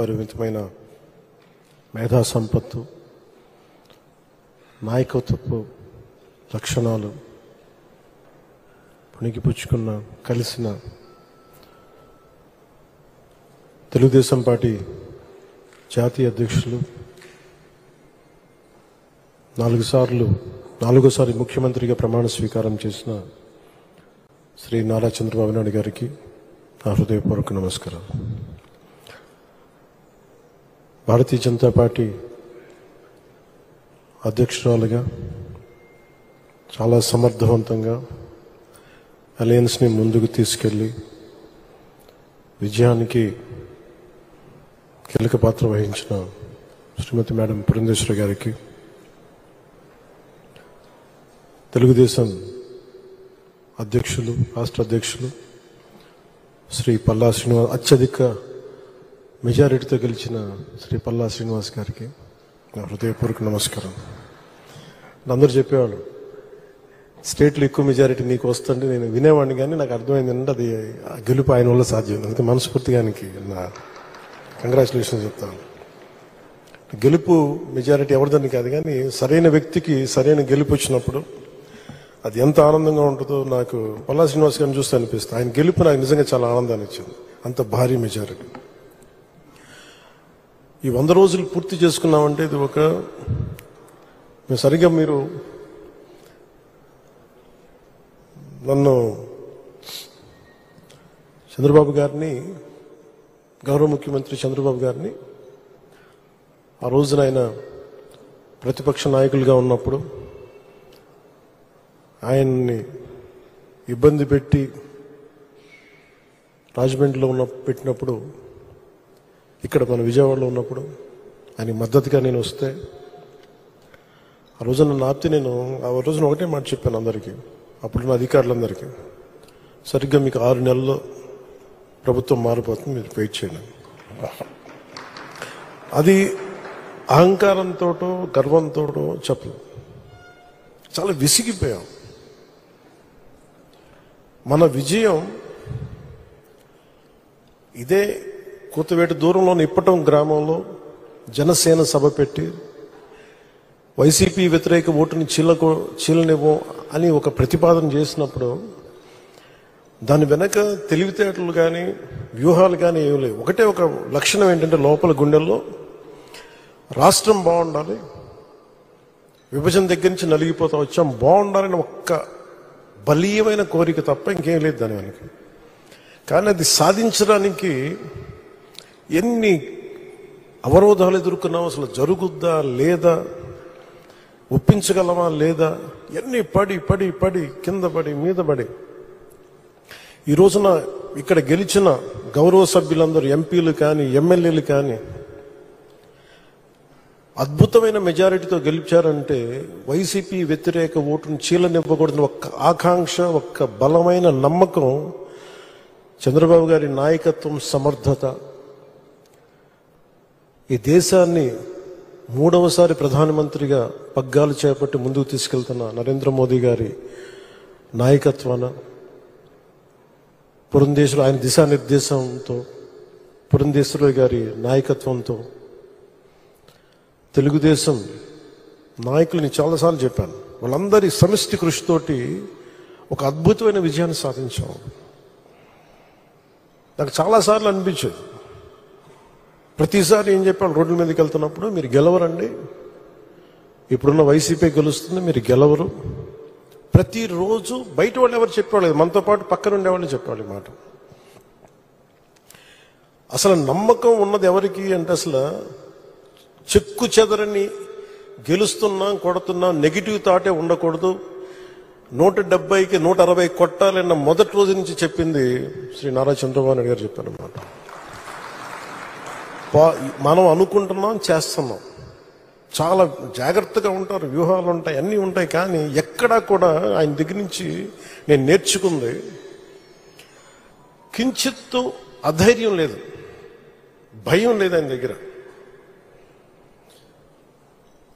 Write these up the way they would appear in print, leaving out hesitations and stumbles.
అపరిమితమైన మేధా సంపత్తు, నాయకత్వపు లక్షణాలు పుణికిపుచ్చుకున్న కలిసిన తెలుగుదేశం పార్టీ జాతీయ అధ్యక్షులు, నాలుగోసారి ముఖ్యమంత్రిగా ప్రమాణ స్వీకారం చేసిన శ్రీ నారా చంద్రబాబు నాయుడు గారికి నా హృదయపూర్వక నమస్కారం. భారతీయ జనతా పార్టీ అధ్యక్షురాలుగా చాలా సమర్థవంతంగా అలయన్స్ని ముందుకు తీసుకెళ్ళి విజయానికి కీలక పాత్ర వహించిన శ్రీమతి మేడం పురంధేశ్వరి గారికి, తెలుగుదేశం అధ్యక్షులు, రాష్ట్ర అధ్యక్షులు శ్రీ పల్లా శ్రీనివాస్, అత్యధిక మెజారిటీతో గెలిచిన శ్రీ పల్లా శ్రీనివాస్ గారికి నా హృదయపూర్వక నమస్కారం. అందరూ చెప్పేవాళ్ళు స్టేట్లో ఎక్కువ మెజారిటీ నీకు వస్తుంటే నేను వినేవాడిని, కానీ నాకు అర్థమైంది అంటే అది గెలుపు ఆయన వల్ల సాధ్యం. అందుకే మనస్ఫూర్తిగా ఆయనకి నా కంగ్రాచులేషన్స్ చెప్తాను. గెలుపు మెజారిటీ ఎవరిదని కాదు, కానీ సరైన వ్యక్తికి సరైన గెలుపు వచ్చినప్పుడు అది ఎంత ఆనందంగా ఉంటుందో నాకు పల్లా శ్రీనివాస్ గారిని చూస్తే అనిపిస్తుంది. ఆయన గెలుపు నాకు నిజంగా చాలా ఆనందాన్ని ఇచ్చింది, అంత భారీ మెజారిటీ. ఈ 100 రోజులు పూర్తి చేసుకున్నామంటే ఇది మేము సరిగ్గా మీరు నన్ను చంద్రబాబు గారిని, గౌరవ ముఖ్యమంత్రి చంద్రబాబు గారిని ఆ రోజున ఆయన ప్రతిపక్ష నాయకులుగా ఉన్నప్పుడు ఆయన్ని ఇబ్బంది పెట్టి రాజమండ్రిలో పెట్టినప్పుడు, ఇక్కడ మన విజయవాడలో ఉన్నప్పుడు ఆయనకి మద్దతుగా నేను వస్తే ఆ రోజున నన్ను ఆపితే నేను ఆ రోజున ఒకటే మాట చెప్పాను అందరికీ, అప్పుడున్న అధికారులందరికీ, సరిగ్గా మీకు 6 నెలల్లో ప్రభుత్వం మారిపోతుంది, మీరు వెయిట్ చేయండి. అది అహంకారంతో గర్వంతో చెప్పలేదు, చాలా విసిగిపోయాం. మన విజయం ఇదే కూతవేట దూరంలోని ఇప్పటం గ్రామంలో జనసేన సభ పెట్టి వైసీపీ వ్యతిరేక ఓటుని చీలనివ్వం అని ఒక ప్రతిపాదన చేసినప్పుడు దాని వెనక తెలివితేటలు కానీ వ్యూహాలు కానీ ఏమి లేవు. ఒకటే ఒక లక్షణం ఏంటంటే లోపల గుండెల్లో రాష్ట్రం బాగుండాలి, విభజన దగ్గర నుంచి నలిగిపోతా వచ్చాం, బాగుండాలని ఒక్క బలీయమైన కోరిక తప్ప ఇంకేం లేదు దాని వెనక. కానీ అది సాధించడానికి ఎన్ని అవరోధాలు ఎదుర్కొన్నాం, అసలు జరుగుద్దా లేదా, ఒప్పించగలమా లేదా, ఎన్ని పడి పడి పడి కింద పడి మీద పడి ఈ రోజున ఇక్కడ గెలిచిన గౌరవ సభ్యులందరూ ఎంపీలు కానీ ఎమ్మెల్యేలు కానీ అద్భుతమైన మెజారిటీతో గెలిచారంటే వైసీపీ వ్యతిరేక ఓటును చీలనివ్వకూడదని ఒక్క ఆకాంక్ష, ఒక్క బలమైన నమ్మకం, చంద్రబాబు గారి నాయకత్వం, సమర్థత, ఈ దేశాన్ని 3వసారి ప్రధానమంత్రిగా పగ్గాలు చేపట్టి ముందుకు తీసుకెళ్తున్న నరేంద్ర మోదీ గారి నాయకత్వాన, పురంధేశ్వరి ఆయన దిశానిర్దేశంతో, పురంధేశ్వరి గారి నాయకత్వంతో, తెలుగుదేశం నాయకులని చాలాసార్లు చెప్పాను, వాళ్ళందరి సమిష్టి కృషితోటి ఒక అద్భుతమైన విజయాన్ని సాధించాం. నాకు చాలాసార్లు అనిపించేది, ప్రతిసారి ఏం చెప్పాను, రోడ్ల మీదకి వెళ్తున్నప్పుడు మీరు గెలవరండి, ఇప్పుడున్న వైసీపీ గెలుస్తుంది, మీరు గెలవరు. ప్రతిరోజు బయట వాళ్ళు ఎవరు చెప్పేవాళ్ళు, మనతో పాటు పక్కన ఉండేవాళ్ళు చెప్పేవాళ్ళు మాట. అసలు నమ్మకం ఉన్నది ఎవరికి అంటే, అసలు చెక్కు చెదరని గెలుస్తున్నాం, కొడుతున్నాం, నెగిటివ్ థాటే ఉండకూడదు, 170కి 160 కొట్టాలన్న మొదటి రోజు నుంచి చెప్పింది శ్రీ నారా చంద్రబాబు నాయుడు గారు చెప్పారన్నమాట. మనం అనుకుంటున్నాం, చేస్తున్నాం, చాలా జాగ్రత్తగా ఉంటారు, వ్యూహాలు ఉంటాయి, అన్నీ ఉంటాయి. కానీ ఎక్కడా కూడా ఆయన దగ్గర నుంచి నేను నేర్చుకుంది కించిత్తు అధైర్యం లేదు, భయం లేదు ఆయన దగ్గర.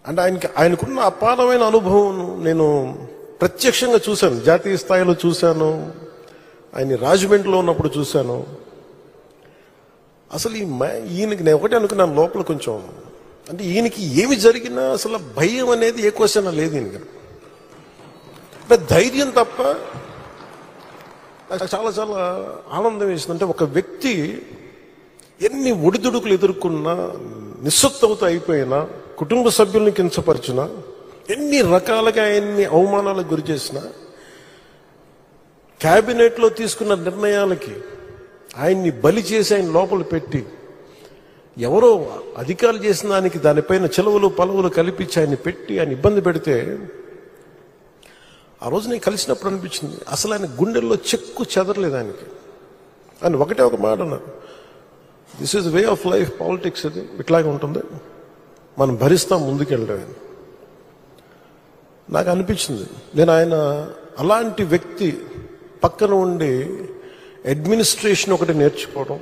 అంటే ఆయనకున్న అపారమైన అనుభవం నేను ప్రత్యక్షంగా చూశాను, జాతీయ స్థాయిలో చూశాను, ఆయన రాజమండ్రిలో ఉన్నప్పుడు చూశాను. అసలు ఈయనకి నేను ఒకటే అనుకున్నాను లోపల కొంచెం, అంటే ఈయనకి ఏమి జరిగినా అసలు భయం అనేది ఏ క్వశ్చన్ లేదు ఈయనకి. అంటే ధైర్యం తప్ప. నాకు చాలా చాలా ఆనందం వేసింది. అంటే ఒక వ్యక్తి ఎన్ని ఒడిదుడుకులు ఎదుర్కొన్నా, నిస్సత్తువతో అయిపోయినా, కుటుంబ సభ్యుల్ని కించపరిచినా, ఎన్ని రకాలుగా ఆయన్ని అవమానాలకు గురి చేసినా, క్యాబినెట్లో తీసుకున్న నిర్ణయాలకి ఆయన్ని బలి చేసి ఆయన లోపల పెట్టి, ఎవరో అధికారులు చేసిన దానికి దానిపైన చెలవులు పలువులు కల్పించి ఆయన్ని పెట్టి ఆయన ఇబ్బంది పెడితే, ఆ రోజు నేను కలిసినప్పుడు అనిపించింది అసలు ఆయన గుండెల్లో చెక్కు చెదరలేదు ఆయనకి. ఆయన ఒకటే ఒక మాట అన్నారు, this is way of life, politics ఇది ఇట్లాగే ఉంటుంది, మనం భరిస్తాం ముందుకెళ్ళడం. నాకు అనిపించింది నేను ఆయన అలాంటి వ్యక్తి పక్కన ఉండి అడ్మినిస్ట్రేషన్ ఒకటి నేర్చుకోవడం,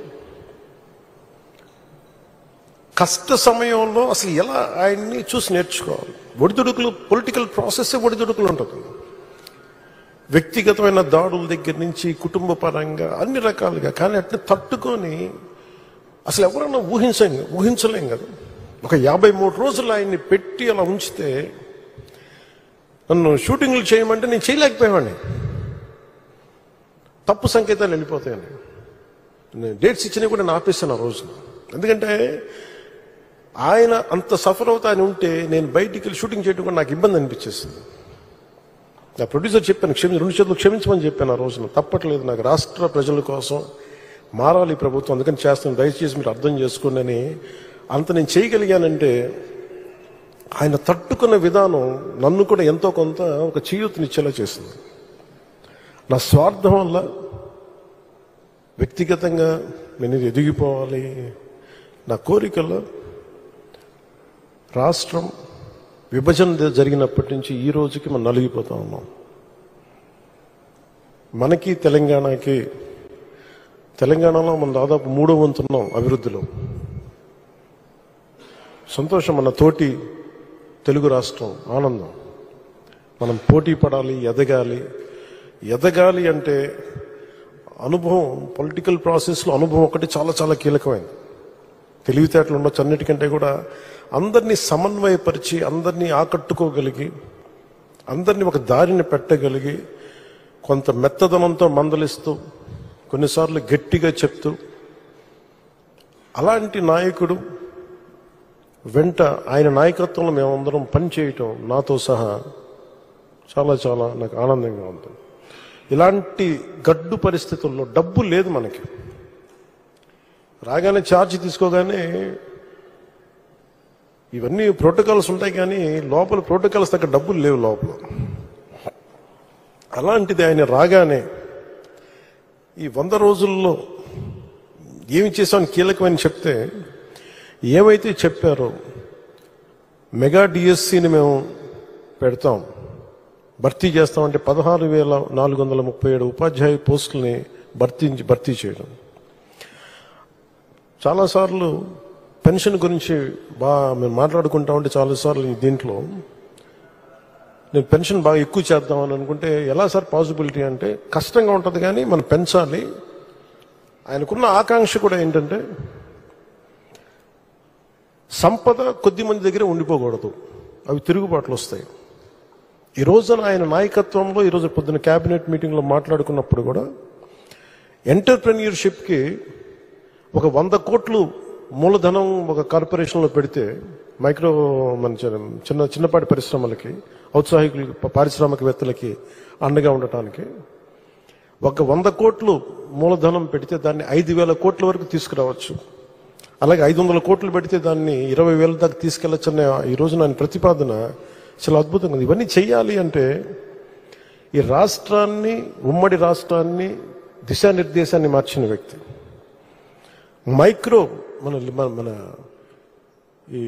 కష్ట సమయంలో అసలు ఎలా ఆయన్ని చూసి నేర్చుకోవాలి. ఒడిదుడుకులు, పొలిటికల్ ప్రాసెస్ ఒడిదుడుకులు ఉంటుంది. వ్యక్తిగతమైన దాడుల దగ్గర నుంచి కుటుంబ పరంగా అన్ని రకాలుగా. కానీ అట్లా తట్టుకొని అసలు ఎవరన్నా ఊహించలేం కదా. ఒక 53 రోజులు ఆయన్ని పెట్టి అలా ఉంచితే, నన్ను షూటింగ్లు చేయమంటే నేను చేయలేకపోయావాడిని. తప్పు సంకేతాలు వెళ్ళిపోతాయని నేను డేట్స్ ఇచ్చినా కూడా నేను ఆపేస్తాను ఆ రోజున. ఎందుకంటే ఆయన అంత సఫర్ అవుతా అని ఉంటే నేను బయటికి వెళ్ళి షూటింగ్ చేయడం కూడా నాకు ఇబ్బంది అనిపించేస్తుంది. నా ప్రొడ్యూసర్ చెప్పాను, 2 చేతులు క్షమించమని చెప్పాను ఆ రోజున. తప్పట్లేదు, నాకు రాష్ట్ర ప్రజల కోసం మారాలి ప్రభుత్వం, అందుకని చేస్తాను, దయచేసి మీరు అర్థం చేసుకోండి అని. అంత నేను చేయగలిగానంటే ఆయన తట్టుకున్న విధానం నన్ను కూడా ఎంతో కొంత ఒక చేయూతనిచ్చేలా చేసింది. నా స్వార్థం వల్ల వ్యక్తిగతంగా నేను ఎదిగిపోవాలి, నా కోరికల్లో రాష్ట్రం విభజన జరిగినప్పటి నుంచి ఈ రోజుకి మనం నలిగిపోతా ఉన్నాం. మనకి తెలంగాణలో మనం దాదాపు 3వ వంతున్నాం అభివృద్ధిలో. సంతోషం, మన తోటి తెలుగు రాష్ట్రం ఆనందం. మనం పోటీ పడాలి, ఎదగాలి అంటే అనుభవం, పొలిటికల్ ప్రాసెస్లో అనుభవం ఒకటి చాలా చాలా కీలకమైంది. తెలివితేటలు ఉండొచ్చు, అన్నిటికంటే కూడా అందరినీ సమన్వయపరిచి, అందరినీ ఆకట్టుకోగలిగి, అందరినీ ఒక దారిని పెట్టగలిగి, కొంత మెత్తదనంతో మందలిస్తూ, కొన్నిసార్లు గట్టిగా చెప్తూ, అలాంటి నాయకుడు వెంట ఆయన నాయకత్వంలో మేమందరం పనిచేయటం నాతో సహా చాలా చాలా నాకు ఆనందంగా ఉంది. ఇలాంటి గడ్డు పరిస్థితుల్లో డబ్బు లేదు మనకి. రాగానే ఛార్జ్ తీసుకోగానే ఇవన్నీ ప్రోటోకాల్స్ ఉంటాయి, కానీ లోపల ప్రోటోకాల్స్ దగ్గర డబ్బులు లేవు లోపల. అలాంటిది ఆయన రాగానే ఈ 100 రోజుల్లో ఏమి చేసామని కీలకమని చెప్తే, ఏమైతే చెప్పారో మెగా డిఎస్సిని మేము పెడతాం, భర్తీ చేస్తామంటే 16,437 ఉపాధ్యాయ పోస్టులని భర్తీ చేయడం. చాలాసార్లు పెన్షన్ గురించి మేము మాట్లాడుకుంటా ఉంటే చాలాసార్లు దీంట్లో నేను పెన్షన్ బాగా ఎక్కువ చేద్దామని అనుకుంటే, ఎలా సార్ పాసిబిలిటీ అంటే కష్టంగా ఉంటుంది, కానీ మనం పెంచాలి. ఆయనకున్న ఆకాంక్ష కూడా ఏంటంటే సంపద కొద్ది మంది దగ్గర ఉండిపోకూడదు, అవి తిరుగుబాట్లు వస్తాయి. ఈ రోజున ఆయన నాయకత్వంలో ఈరోజు పొద్దున్న క్యాబినెట్ మీటింగ్లో మాట్లాడుకున్నప్పుడు కూడా ఎంటర్ప్రెన్యూర్షిప్కి ఒక 100 కోట్లు మూలధనం ఒక కార్పొరేషన్లో పెడితే, మన చిన్నపాటి పరిశ్రమలకి, ఔత్సాహికులకి, పారిశ్రామికవేత్తలకి అండగా ఉండటానికి ఒక 100 కోట్లు మూలధనం పెడితే దాన్ని 5,000 కోట్ల వరకు తీసుకురావచ్చు. అలాగే 500 కోట్లు పెడితే దాన్ని 20,000 దాకా తీసుకెళ్లొచ్చన్న ఈ రోజు నా ప్రతిపాదన చాలా అద్భుతంగా ఉంది. ఇవన్నీ చెయ్యాలి అంటే ఈ రాష్ట్రాన్ని, ఉమ్మడి రాష్ట్రాన్ని దిశానిర్దేశాన్ని మార్చిన వ్యక్తి. మైక్రో మన ఈ